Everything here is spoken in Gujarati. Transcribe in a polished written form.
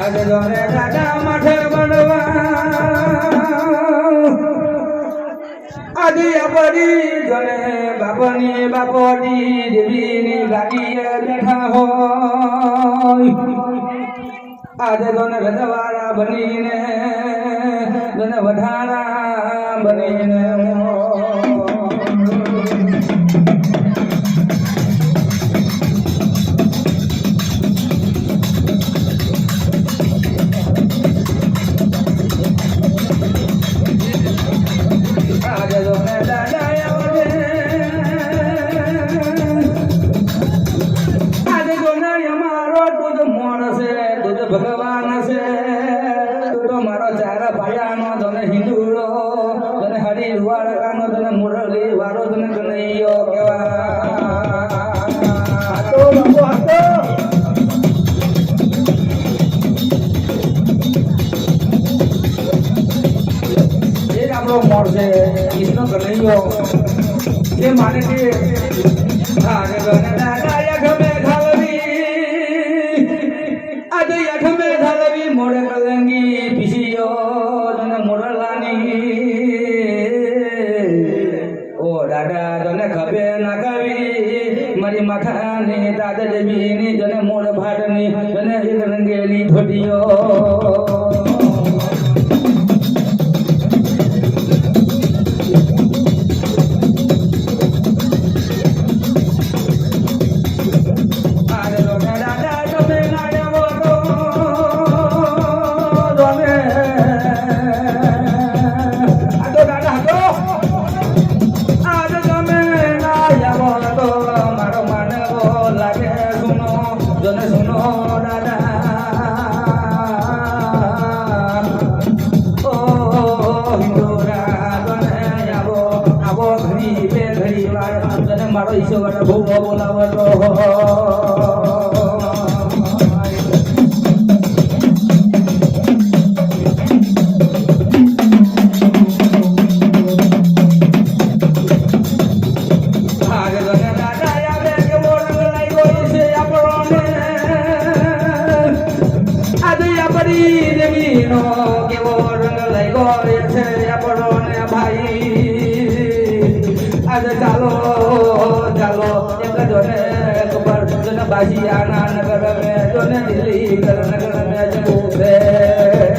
આજે જોને દાદા માથે બનવા આજે આપણી જોને બાપની બાપોની દેવીની ગાડીએ બેઠા હોય આજે જોને રજવાડા બનીને જોને વઢાણા બનીને ભગવાન છે તો મારો ચારા પાયાનો તને હિન્દુડો તને હરી વાળકાનો તને મુરલી વાળો તને કનૈયો કેવા તો બાપુ હતો એ આપણો મોર છે કૃષ્ણ કનૈયો એ માને કે આરે દાદા ગમે આજે યઠમે ધાલવી મોડે કલંગી પીસીઓ તને મોડલાની ઓ દાદા તને ખબે ના કવી મારી માથાની દાદા દેવીની તને મોડ ભાટની તને એક રંગેલી ધોટીઓ મારો ઈશ્વર બહુ બોલાવતો દેવીનો કેવો રંગ લાગ્યો છે આપણો ને ભાઈ આજે ચાલો ચાલો એક જોને ખબર જોને બાજીયાના નગર મે જોને દિલ્હી નગર મે જવું છે